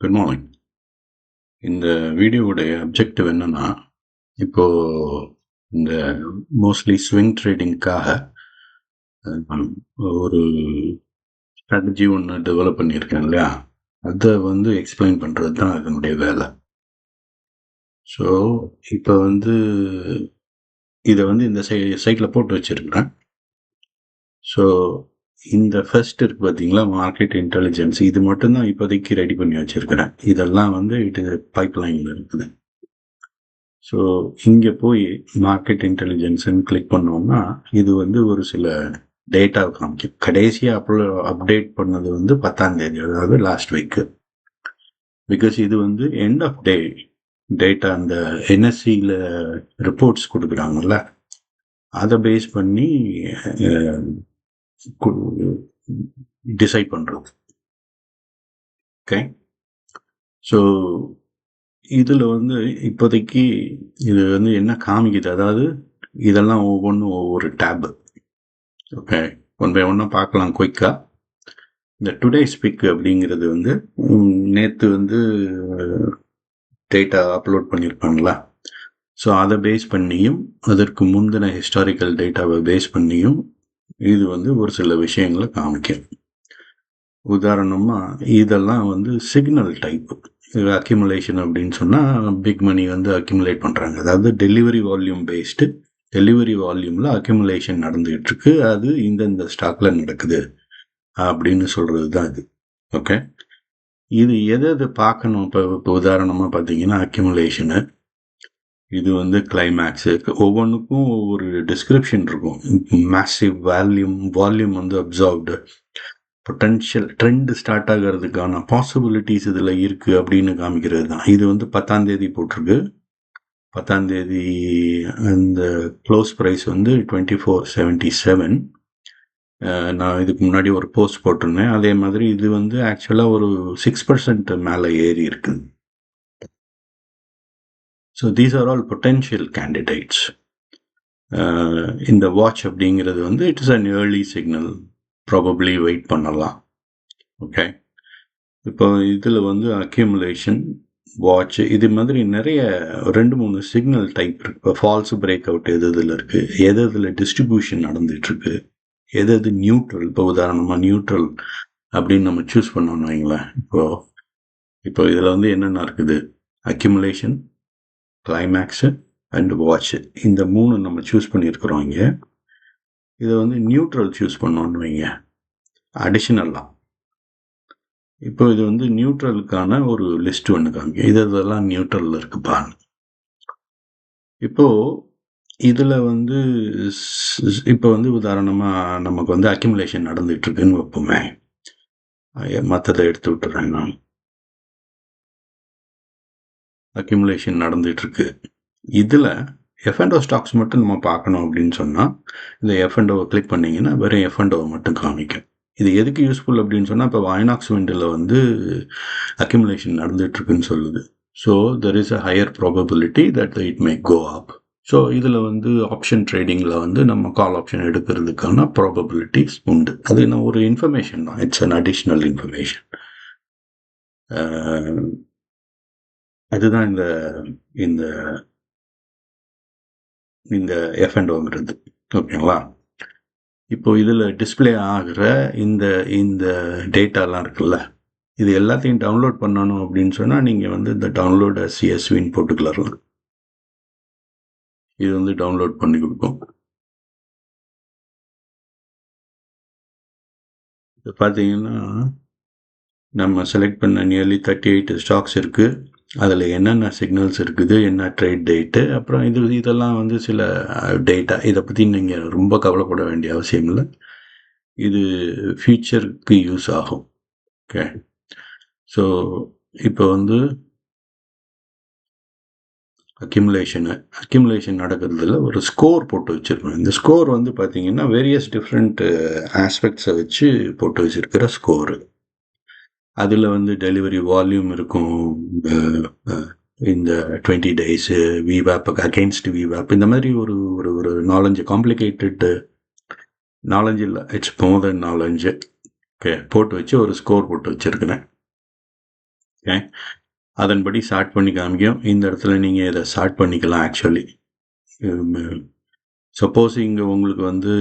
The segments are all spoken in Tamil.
Good morning. இந்த வீடியோவுடைய அப்ஜெக்டிவ் என்னன்னா, இப்போ இந்த மோஸ்ட்லி ஸ்விங் ட்ரேடிங்க்காக ஒரு ஸ்ட்ராட்டஜி ஒன்று டெவலப் பண்ணியிருக்கேன் இல்லையா, அதை வந்து எக்ஸ்பிளைன் பண்ணுறது தான் அதனுடைய வேலை. ஸோ இப்போ வந்து இதை வந்து இந்த சைட்டில் போட்டு வச்சுருக்கிறேன். ஸோ இந்த ஃபர்ஸ்ட் இருக்கு பார்த்தீங்களா, மார்க்கெட் இன்டெலிஜென்ஸ், இது மட்டும்தான் இப்போதைக்கு ரெடி பண்ணி வச்சுருக்கிறேன். இதெல்லாம் வந்து பைப் லைனில் இருக்குது. ஸோ இங்கே போய் மார்க்கெட் இன்டெலிஜென்ஸ்ன்னு கிளிக் பண்ணோம்னா இது வந்து ஒரு சில டேட்டா காமிக்கும். கடைசியாக அப்டேட் பண்ணது வந்து 10ஆம் தேதி, அதாவது லாஸ்ட் வீக்கு. பிகாஸ் இது வந்து எண்ட் ஆஃப் டேட்டா, அந்த என்எஸ்சியில் ரிப்போர்ட்ஸ் கொடுக்குறாங்கல்ல, அதை பேஸ் பண்ணி டிசைட் பண்ணுறது. ஓகே, ஸோ இதில் வந்து இப்போதைக்கு இது வந்து என்ன காமிக்குது, அதாவது இதெல்லாம் ஒவ்வொன்றும் ஒவ்வொரு டேபு. ஓகே, ஒன் பை ஒன்னாக பார்க்கலாம் குயிக்காக. இந்த டுடே ஸ்பீக் அப்படிங்கிறது வந்து நேற்று வந்து டேட்டா அப்லோட் பண்ணியிருப்பாங்களா, ஸோ அதை பேஸ் பண்ணியும் அதற்கு முந்தின ஹிஸ்டாரிக்கல் டேட்டாவை பேஸ் பண்ணியும் இது வந்து ஒரு சில விஷயங்களை காமிக்கும். உதாரணமாக இதெல்லாம் வந்து சிக்னல் டைப்பு. அக்யூமுலேஷன் அப்படின்னு சொன்னால் பிக் மணி வந்து அக்யூமுலேட் பண்ணுறாங்க, அதாவது டெலிவரி வால்யூம் பேஸ்டு. டெலிவரி வால்யூமில் அக்யூமுலேஷன் நடந்துகிட்டு இருக்கு, அது இந்த ஸ்டாக்கில் நடக்குது அப்படின்னு சொல்கிறது தான் இது. ஓகே, இது எதை பார்க்கணும்? இப்போ உதாரணமாக பார்த்தீங்கன்னா அக்யூமுலேஷனு, இது வந்து கிளைமேக்ஸு, ஒவ்வொன்றுக்கும் ஒவ்வொரு டிஸ்கிரிப்ஷன் இருக்கும். மேசிவ் வால்யூம் வந்து அப்சார்ப்டு, பொட்டன்ஷியல் ட்ரெண்ட் ஸ்டார்ட் ஆகிறதுக்கான பாசிபிலிட்டிஸ் இதில் இருக்குது அப்படின்னு காமிக்கிறது தான். இது வந்து 10ஆம் தேதி போட்டிருக்கு. 10ஆம் தேதி அந்த க்ளோஸ் ப்ரைஸ் வந்து 2477. நான் இதுக்கு முன்னாடி ஒரு போஸ்ட் போட்டிருந்தேன். அதே மாதிரி இது வந்து ஆக்சுவலாக ஒரு 6% மேலே ஏறி இருக்குது. So these are all potential candidates. இந்த வாட்ச் அப்படிங்கிறது வந்து it's an early signal, probably wait பண்ணலாம். ஓகே, இப்போ இதில் வந்து அக்யூமுலேஷன், வாட்ச், இது மாதிரி நிறைய 2-3 சிக்னல் டைப் இருக்கு. இப்போ ஃபால்ஸ் பிரேக் அவுட் எது இதில் இருக்குது, எது இதில் டிஸ்ட்ரிபியூஷன் நடந்துகிட்ருக்கு, எது நியூட்ரல். இப்போ உதாரணமாக நியூட்ரல் அப்படின்னு நம்ம சூஸ் பண்ணோம்னு வைங்களேன். இப்போ இதில் வந்து என்னென்ன இருக்குது, அக்யூமுலேஷன், கிளைமேக்ஸு அண்ட் வாட்ச், இந்த 3 நம்ம சூஸ் பண்ணியிருக்கிறோம். இங்கே இதை வந்து நியூட்ரல் சூஸ் பண்ணோன்னு வைங்க, அடிஷ்னலாக. இப்போ இது வந்து நியூட்ரலுக்கான ஒரு லிஸ்ட் ஒன்று காமிக்கும், இதெல்லாம் நியூட்ரலில் இருக்குப்பா. இப்போது இதில் வந்து இப்போ வந்து உதாரணமாக நமக்கு வந்து அக்யூமுலேஷன் நடந்துகிட்ருக்குன்னு வைப்போமே, மற்றதை எடுத்து விட்டுறேன் நான். அக்யூமுலேஷன் நடந்துகிட்ருக்கு. இதில் F&O ஸ்டாக்ஸ் மட்டும் நம்ம பார்க்கணும் அப்படின்னு சொன்னால் இந்த F&Oவை கிளிக் பண்ணிங்கன்னா வெறும் F&Oவை மட்டும் காமிக்கும். இது எதுக்கு யூஸ்ஃபுல் அப்படின்னு சொன்னால், இப்போ ஐநாக்ஸ் விண்டில் வந்து அக்யூமுலேஷன் நடந்துகிட்ருக்குன்னு சொல்லுது. So there is a higher probability that it may go up. So இதில் வந்து ஆப்ஷன் ட்ரேடிங்கில் வந்து நம்ம கால் ஆப்ஷன் எடுக்கிறதுக்கான ப்ராபபிலிட்டிஸ் உண்டு. அது நான் ஒரு இன்ஃபர்மேஷன் தான், இட்ஸ் அன் அடிஷ்னல் இன்ஃபர்மேஷன். அதுதான் இந்த இந்த இந்த F&Oங்கிறது. ஓகேங்களா, இப்போ இதில் டிஸ்பிளே ஆகிற இந்த இந்த டேட்டாலாம் இருக்குல்ல, இது எல்லாத்தையும் டவுன்லோட் பண்ணணும் அப்படின்னு சொன்னால் நீங்கள் வந்து இந்த டவுன்லோட் CSVன்னு போட்டுக்கலாம். இது வந்து டவுன்லோட் பண்ணி கொடுக்கும். இப்போ பார்த்தீங்கன்னா நம்ம செலக்ட் பண்ண நியர்லி 38 ஸ்டாக்ஸ் இருக்குது. அதில் என்னென்ன சிக்னல்ஸ் இருக்குது, என்ன ட்ரேட் டேட்டு, அப்புறம் இதெல்லாம் வந்து சில டேட்டா. இதை பற்றி நீங்கள் ரொம்ப கவலைப்பட வேண்டிய அவசியம் இல்லை, இது ஃபியூச்சருக்கு யூஸ் ஆகும். ஓகே, ஸோ இப்போ வந்து அக்யூமுலேஷன் நடக்கிறதுல ஒரு ஸ்கோர் போட்டு வச்சுருக்கோம். இந்த ஸ்கோர் வந்து பார்த்தீங்கன்னா வேரியஸ் டிஃப்ரெண்ட் ஆஸ்பெக்ட்ஸை வச்சு போட்டு வச்சுருக்கிற ஸ்கோரு. அதில் வந்து டெலிவரி வால்யூம் இருக்கும், இந்த 20 டேஸு, விவேப் அகெயின்ஸ்ட் விவேப், இந்த மாதிரி ஒரு ஒரு ஒரு 4-5 காம்ப்ளிகேட்டட், 4-5 இல்லை, இட்ஸ் மோர் தென் 4-5 ஓகே போட்டு வச்சு ஒரு ஸ்கோர் போட்டு வச்சுருக்கிறேன். ஓகே, அதன்படி சார்ட் பண்ணி காமிக்கும். இந்த இடத்துல நீங்கள் இதை சார்ட் பண்ணிக்கலாம். ஆக்சுவலி சப்போஸ் இங்கே உங்களுக்கு வந்து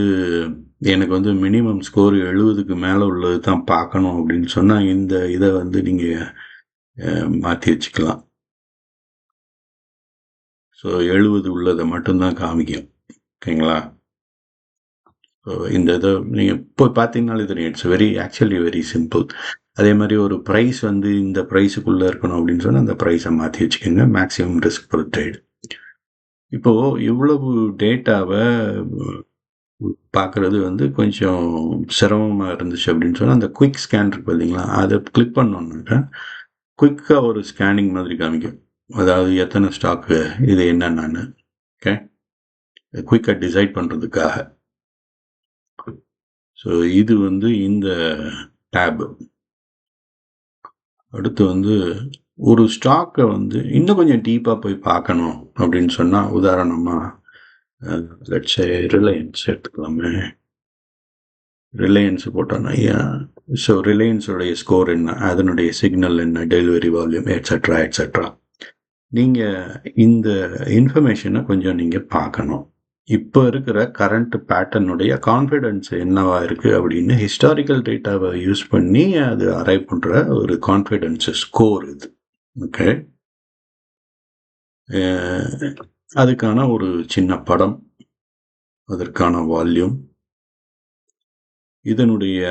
எனக்கு வந்து மினிமம் ஸ்கோர் 70க்கு மேலே உள்ளது தான் பார்க்கணும் அப்படின்னு சொன்னால் இந்த இதை வந்து நீங்கள் மாற்றி வச்சுக்கலாம். ஸோ 70 உள்ளதை மட்டும்தான் காமிக்கும். ஓகேங்களா? ஸோ இந்த இதை நீங்கள் இப்போ பார்த்தீங்கன்னாலே தெரியும். It's actually very simple. அதே மாதிரி ஒரு ப்ரைஸ் வந்து இந்த ப்ரைஸுக்குள்ளே இருக்கணும் அப்படின்னு சொன்னால் அந்த ப்ரைஸை மாற்றி வச்சுக்கோங்க. Maximum risk per trade. இப்போது இவ்வளவு டேட்டாவை பார்க்குறது வந்து கொஞ்சம் சிரமமாக இருந்துச்சு அப்படின்னு சொன்னால் அந்த குயிக் ஸ்கேன் இருக்கு பார்த்தீங்களா, அதை கிளிக் பண்ணோன்னாக்கா குயிக்காக ஒரு ஸ்கேனிங் மாதிரி காமிக்கும். அதாவது எத்தனை ஸ்டாக்கு, இது என்னென்னு. ஓகே, குயிக்காக டிசைட் பண்ணுறதுக்காக. ஸோ இது வந்து இந்த டேபு. அடுத்து வந்து ஒரு ஸ்டாக்கை வந்து இன்னும் கொஞ்சம் டீப்பாக போய் பார்க்கணும் அப்படின்னு சொன்னால், உதாரணமாக லெட்ஸ் ரிலையன்ஸ் எடுத்துக்கலாமே. ரிலையன்ஸ் போட்டோன்னா ஸோ ரிலையன்ஸோடைய ஸ்கோர் என்ன, அதனுடைய சிக்னல் என்ன, டெலிவரி வால்யூம் எட்ஸட்ரா எட்ஸட்ரா. நீங்கள் இந்த இன்ஃபர்மேஷனை கொஞ்சம் நீங்கள் பார்க்கணும். இப்போ இருக்கிற கரண்ட் பேட்டர்னுடைய கான்ஃபிடென்ஸ் என்னவா இருக்குது அப்படின்னு ஹிஸ்டாரிக்கல் டேட்டாவை யூஸ் பண்ணி அது அரைவ் பண்ணுற ஒரு கான்ஃபிடென்ஸ் ஸ்கோர் இது. ஓகே, அதுக்கான ஒரு சின்ன படம், அதற்கான வால்யூம், இதனுடைய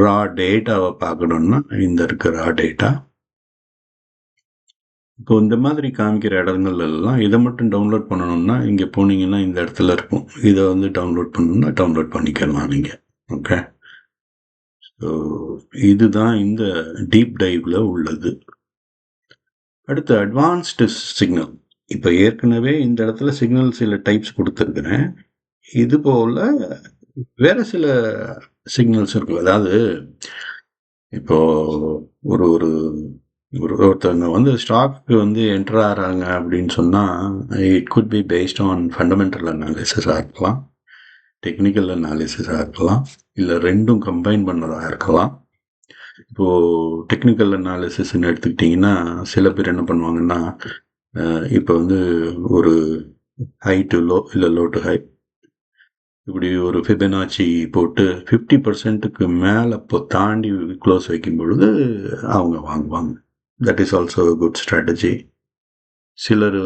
ரா டேட்டாவை பார்க்கணுன்னா இந்த இருக்க ரா டேட்டா. இப்போ இந்த மாதிரி காமிக்கிற இடங்கள் எல்லாம் இதை மட்டும் டவுன்லோட் பண்ணணும்னா இங்கே போனீங்கன்னா இந்த இடத்துல இருக்கும். இதை வந்து டவுன்லோட் பண்ணணும்னா டவுன்லோட் பண்ணிக்கலாம் நீங்கள். ஓகே, ஸோ இதுதான் இந்த டீப் டைவில் உள்ளது. அடுத்து அட்வான்ஸ்டு சிக்னல். இப்போ ஏற்கனவே இந்த இடத்துல சிக்னல் சில டைப்ஸ் கொடுத்துருக்குறேன். இது போல் வேறு சில சிக்னல்ஸ் இருக்கும். அதாவது இப்போது ஒருத்தவங்க வந்து ஸ்டாக்கு வந்து என்டர் ஆகிறாங்க அப்படின்னு சொன்னால் it could be based on fundamental அனாலிசிஸாக இருக்கலாம், டெக்னிக்கல் அனாலிசிஸாக இருக்கலாம், இல்லை ரெண்டும் கம்பைன் பண்ணதாக இருக்கலாம். இப்போது டெக்னிக்கல் அனாலிசிஸ்ன்னு எடுத்துக்கிட்டிங்கன்னா சில பேர் என்ன பண்ணுவாங்கன்னா, இப்போ வந்து ஒரு ஹை டு லோ இல்லை லோ டு ஹை இப்படி ஒரு ஃபிபனாச்சி போட்டு 50%க்கு மேலே இப்போ தாண்டி க்ளோஸ் வைக்கும் பொழுது அவங்க வாங்குவாங்க. That is also good strategy. சிலர்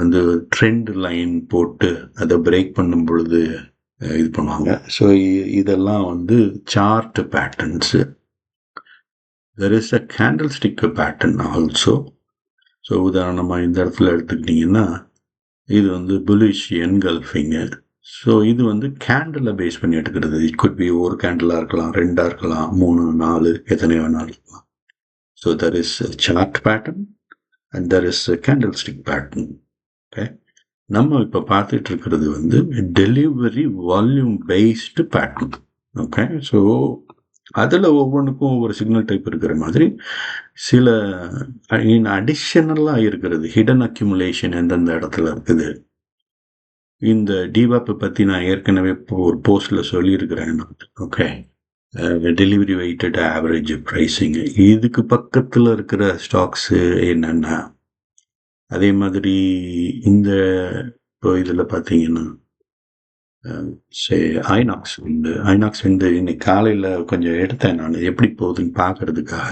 வந்து ட்ரெண்ட் லைன் போட்டு அதை பிரேக் பண்ணும் பொழுது இது பண்ணுவாங்க. ஸோ இதெல்லாம் வந்து chart patterns. There is a candlestick pattern also. So உதாரணமாக இந்த இடத்துல எடுத்துக்கிட்டிங்கன்னா இது வந்து புலிஷ் என்கல்ஃபிங்கு. ஸோ இது வந்து கேண்டிலை பேஸ் பண்ணி எடுக்கிறது. இட் குட் பி ஒரு கேண்டிலாக இருக்கலாம், 2 இருக்கலாம், 3, 4 எத்தனை வேணாலும் இருக்கலாம். So there is chart pattern and there is candle stick pattern. Okay, நம்ம இப்போ பார்த்துட்டு இருக்கிறது வந்து delivery volume based pattern. Okay, so அதில் ஒவ்வொன்றுக்கும் ஒவ்வொரு சிக்னல் டைப் இருக்கிற மாதிரி சில அடிஷனலாக இருக்கிறது ஹிடன் அக்யூமுலேஷன் எந்தெந்த இடத்துல இருக்குது. இந்த டிவாப்பை பற்றி நான் ஏற்கனவே ஒரு போஸ்டில் சொல்லியிருக்கிறேன். Okay, delivery weighted average pricing, இதுக்கு பக்கத்தில் இருக்கிற ஸ்டாக்ஸு என்னென்ன. அதே மாதிரி இந்த இப்போ இதில் பார்த்தீங்கன்னா ஐநாக்ஸ் வந்து இன்னைக்கு காலையில் கொஞ்சம் எடுத்தேன் நான், எப்படி போகுதுன்னு பார்க்கறதுக்காக.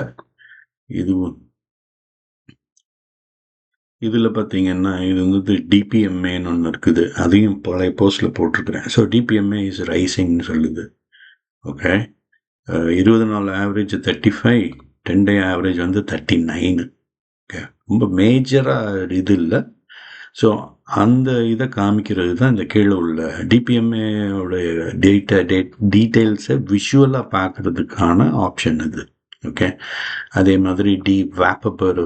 இதில் பார்த்தீங்கன்னா இது வந்து டிபிஎம்ஏன்னு ஒன்று இருக்குது, அதையும் பழைய போஸ்ட்டில் போட்டிருக்கிறேன். ஸோ டிபிஎம்ஏ இஸ் ரைசிங்னு சொல்லுது. ஓகே, 20 நாள் ஆவரேஜ் 35, 10 டே ஆவரேஜ் வந்து 39. ஓகே, ரொம்ப மேஜராக இது இல்லை. ஸோ அந்த இதை காமிக்கிறது தான் இந்த கீழே உள்ள டிபிஎம்ஏடைய டீட்டெயில்ஸை விஷுவலாக பார்க்குறதுக்கான ஆப்ஷன் இது. ஓகே, அதே மாதிரி வேப்பர்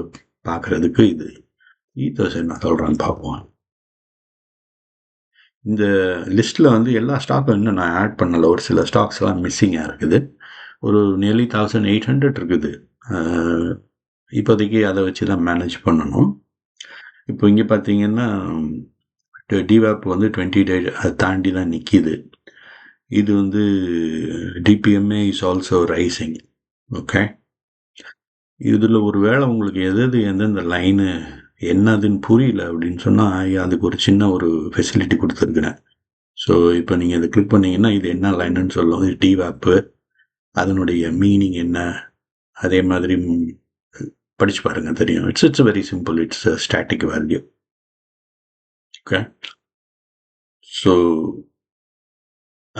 பார்க்குறதுக்கு இது என்ன சொல்கிறான்னு பார்ப்போம். இந்த லிஸ்ட்டில் வந்து எல்லா ஸ்டாக்கும் இன்னும் நான் ஆட் பண்ணலை. ஒரு சில ஸ்டாக்ஸ்லாம் மிஸ்ஸிங்காக இருக்குது. ஒரு நியர்லி 1800 இருக்குது. இப்போதைக்கு அதை வச்சு தான் மேனேஜ் பண்ணணும். இப்போ இங்கே பார்த்தீங்கன்னா டிவாப் வந்து 20 டே அதை தாண்டி தான் நிற்கிது. இது வந்து டிபிஎம்ஏ இஸ் ஆல்சோ ரைசிங். ஓகே, இதில் ஒரு வேளை உங்களுக்கு எந்தெந்த லைனு என்னதுன்னு புரியல அப்படின்னு சொன்னால் அதுக்கு ஒரு சின்ன ஒரு ஃபெசிலிட்டி கொடுத்துருக்குறேன். ஸோ இப்போ நீங்கள் அதை கிளிக் பண்ணிங்கன்னா இது என்ன லைனுன்னு சொல்லும். இது டிவேப்பு, அதனுடைய மீனிங் என்ன, அதே மாதிரி படித்து பாருங்கள் தெரியும். It's very simple. It's static value. Okay. So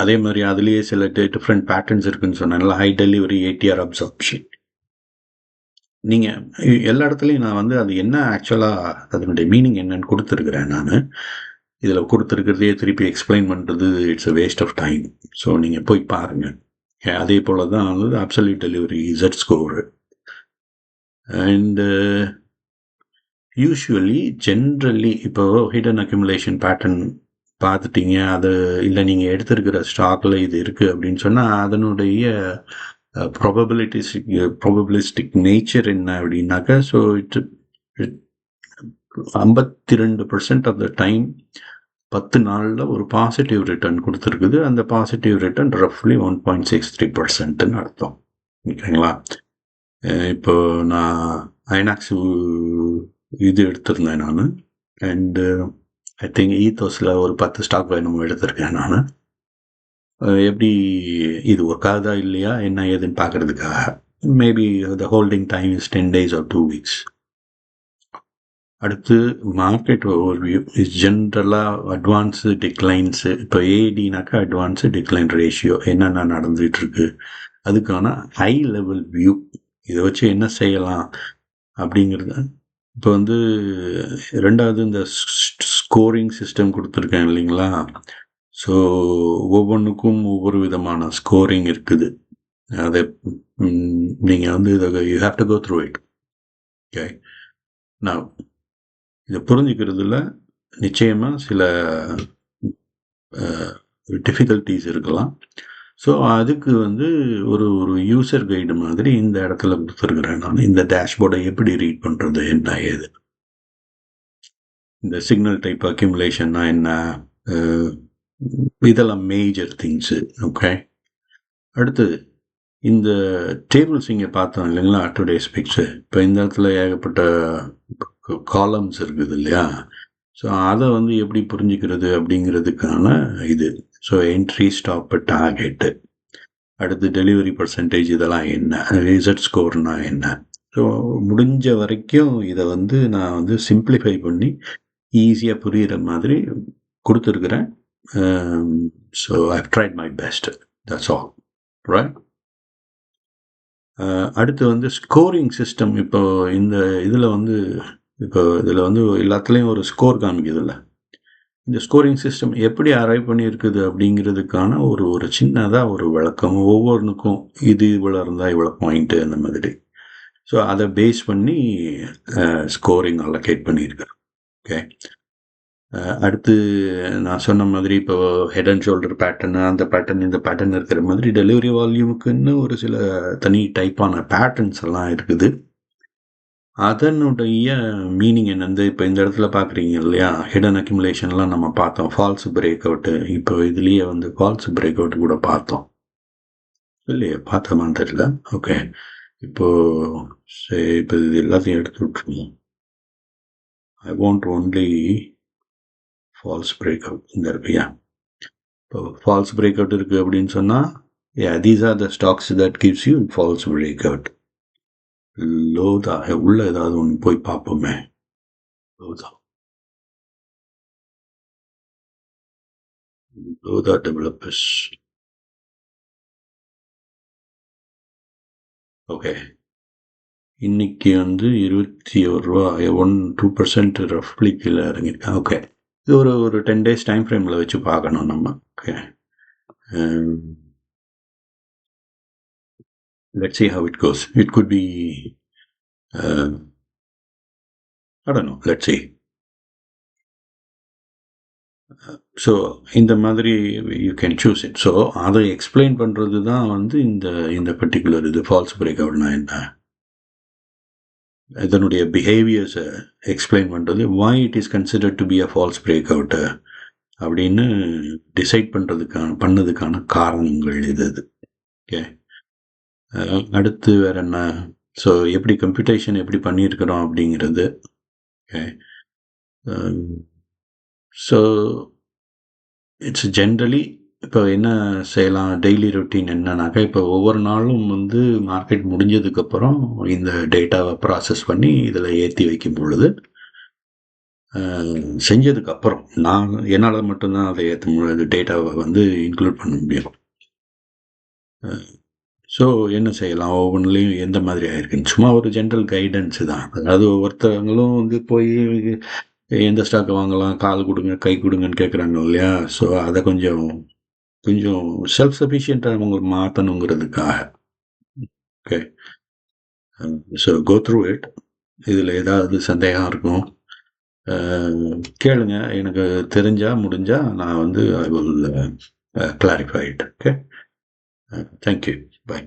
அதே மாதிரி அதுலேயே சில டிஃப்ரெண்ட் பேட்டர்ன்ஸ் இருக்குன்னு சொன்னால ஹை டெலிவரி, ஏடிஆர் அப்சார்ப்ஷன். நீங்கள் எல்லா இடத்துலையும் நான் வந்து அது என்ன ஆக்சுவலாக அதனுடைய மீனிங் என்னன்னு கொடுத்துருக்குறேன். நான் இதில் கொடுத்துருக்கிறதையே திருப்பி எக்ஸ்பிளைன் பண்ணுறது it's a waste of time. So நீங்கள் போய் பாருங்கள். அதே போல் தான் வந்து absolute delivery, Z score. And usually generally இப்போ ஹிடன் அக்யூமுலேஷன் பேட்டர்ன் பார்த்துட்டீங்க, அது இல்லை நீங்கள் எடுத்திருக்கிற ஸ்டாக்கில் இது இருக்குது அப்படின்னு சொன்னால் அதனுடைய ப்ராபபிலிஸ்டிக் நேச்சர் என்ன அப்படின்னாக்கா, so it 52% of the time 10 நாளில் ஒரு பாசிட்டிவ் ரிட்டர்ன் கொடுத்துருக்குது. அந்த பாசிட்டிவ் ரிட்டர்ன் ரஃப்லி 1.63%ன்னு அர்த்தம். ஓகேங்களா? இப்போ நான் ஐநாக்ஸ் இது எடுத்திருந்தேன் நான். அண்டு ஐ திங்க் ஈத்தோஸில் ஒரு 10 ஸ்டாக் வேணும் எடுத்திருக்கேன் நான். எப்படி இது ஒர்க் ஆகுதா இல்லையா என்ன ஏதுன்னு பார்க்குறதுக்காக. Maybe the holding time is 10 days or 2 weeks. அடுத்து மார்க்கெட் ஓவர்வியூ இஸ் ஜென்ரலாக அட்வான்ஸு டிக்ளைன்ஸு. இப்போ ஏடினாக்கா அட்வான்ஸு டிக்ளைன் ரேஷியோ என்னென்ன நடந்துகிட்ருக்கு அதுக்கான ஹை லெவல் வியூ. இதை வச்சு என்ன செய்யலாம் அப்படிங்கிறது. இப்போ வந்து ரெண்டாவது இந்த ஸ்கோரிங் சிஸ்டம் கொடுத்துருக்கேன் இல்லைங்களா? ஸோ ஒவ்வொன்றுக்கும் ஒவ்வொரு விதமான ஸ்கோரிங் இருக்குது. அதை நீங்கள் வந்து இதை you have to go through it. Okay. நான் இதை புரிஞ்சுக்கிறதுல நிச்சயமாக சில டிஃபிகல்ட்டிஸ் இருக்கலாம். ஸோ அதுக்கு வந்து ஒரு யூசர் கைடு மாதிரி இந்த இடத்துல கொடுத்துருக்குறேன் நான். இந்த டேஷ்போர்டை எப்படி ரீட் பண்ணுறது, என்ன ஏது, இந்த சிக்னல் டைப் அக்யூமுலேஷன்னா என்ன, இதெல்லாம் மேஜர் திங்ஸு. ஓகே. அடுத்தது இந்த டேபிள்ஸ் இங்கே பார்த்தோம் இல்லைங்களா, டுடே ஸ்பெக்ஸு. இப்போ இந்த இடத்துல ஏகப்பட்ட காலம்ஸ் இருக்குது இல்லையா? ஸோ அதை வந்து எப்படி புரிஞ்சுக்கிறது அப்படிங்கிறதுக்கான இது. ஸோ என்ட்ரி, ஸ்டாப்பு, டார்கெட்டு, அடுத்து டெலிவரி பர்சன்டேஜ், இதெல்லாம் என்ன, ரிசல்ட் ஸ்கோர்னா என்ன. ஸோ முடிஞ்ச வரைக்கும் இதை வந்து நான் வந்து சிம்பிளிஃபை பண்ணி ஈஸியாக புரிகிற மாதிரி கொடுத்துருக்குறேன். So I've tried my best. That's all right. அடுத்து வந்து ஸ்கோரிங் சிஸ்டம். இப்போ இந்த இதில் வந்து எல்லாத்துலேயும் ஒரு ஸ்கோர் காமிக்குதுல்ல. இந்த ஸ்கோரிங் சிஸ்டம் எப்படி அரைவ் பண்ணியிருக்குது அப்படிங்கிறதுக்கான ஒரு சின்னதாக ஒரு விளக்கம். ஒவ்வொன்றுக்கும் இது இவ்வளோ இருந்தால் இவ்வளோ பாயிண்ட்டு அந்த மாதிரி. ஸோ அதை பேஸ் பண்ணி ஸ்கோரிங் அலோகேட் பண்ணியிருக்கேன். ஓகே. அடுத்து நான் சொன்ன மாதிரி இப்போ ஹெட் அண்ட் ஷோல்டர் பேட்டர்னு, அந்த பேட்டர்ன் இந்த பேட்டர்ன் இருக்கிற மாதிரி டெலிவரி வால்யூமுக்குன்னு ஒரு சில தனி டைப்பான பேட்டர்ன்ஸ் எல்லாம் இருக்குது. அதனுடைய மீனிங் என்னது, இப்போ இந்த இடத்துல பார்க்குறீங்க இல்லையா, ஹிடன் அக்யூமுலேஷன்லாம் நம்ம பார்த்தோம். ஃபால்ஸ் பிரேக் அவுட்டு, இப்போ இதுலேயே வந்து ஃபால்ஸ் பிரேக் அவுட் கூட பார்த்தோம் இல்லையா? பார்த்தோமான்னு தெரியல. ஓகே. இப்போது இப்போ இது எல்லாத்தையும் எடுத்து விட்டுருவோம். I want only falls break out இந்த இருக்கையா. இப்போ ஃபால்ஸ் பிரேக் அவுட் இருக்குது அப்படின்னு சொன்னால், these are the stocks that gives you falls break out. Lodha உள்ள ஏதாவது ஒன்று போய் பார்ப்போமே. லோதா டெவலப்பர்ஸ். ஓகே. இன்னைக்கு வந்து 21 ரூபா, 2% ரஃப்லி கீழே இறங்கியிருக்கேன். ஓகே. இது ஒரு 10 days டைம் ஃப்ரேமில் வச்சு பார்க்கணும் நம்ம. Okay. let's see how it goes. It could be I don't know. Let's see. So இந்த மாதிரி you can choose it. So அதை எக்ஸ்பிளைன் பண்ணுறது தான் வந்து இந்த பர்டிகுலர் இது ஃபால்ஸ் பிரேக் அவுட்னா என்ன, இதனுடைய பிஹேவியர்ஸை எக்ஸ்பிளைன் பண்ணுறது, why it is considered to be a false breakout அப்படின்னு டிசைட் பண்ணதுக்கான காரணங்கள் இது. ஓகே. அடுத்து வேற என்ன, ஸோ எப்படி கம்ப்யூட்டேஷன் எப்படி பண்ணியிருக்கிறோம் அப்படிங்கிறது. ஓகே. ஸோ இட்ஸ் ஜென்ரலி இப்போ என்ன செய்யலாம், டெய்லி ரொட்டீன் என்னன்னாக்கா, இப்போ ஒவ்வொரு நாளும் வந்து மார்க்கெட் முடிஞ்சதுக்கப்புறம் இந்த டேட்டாவை ப்ராசஸ் பண்ணி இதில் ஏற்றி வைக்கும் பொழுது, செஞ்சதுக்கப்புறம் நான் என்னால் மட்டும்தான் அதை ஏற்ற முடியாது, டேட்டாவை வந்து இன்க்ளூட் பண்ண முடியும். ஸோ என்ன செய்யலாம், ஒவ்வொன்றுலேயும் எந்த மாதிரி ஆயிருக்குன்னு சும்மா ஒரு ஜென்ரல் கைடன்ஸு தான். அதாவது ஒவ்வொருத்தவங்களும் வந்து போய் எந்த ஸ்டாக் வாங்கலாம், கால் கொடுங்க கை கொடுங்கன்னு கேட்குறாங்க இல்லையா? ஸோ அதை கொஞ்சம் கொஞ்சம் செல்ஃப் சஃபிஷியண்ட்டாக அவங்க மாற்றணுங்கிறதுக்காக. Okay. So go through it. இதில் ஏதாவது சந்தேகம் இருக்கும், கேளுங்க. எனக்கு தெரிஞ்சால் முடிஞ்சால் நான் வந்து I will clarify it. Okay. Thank you. By.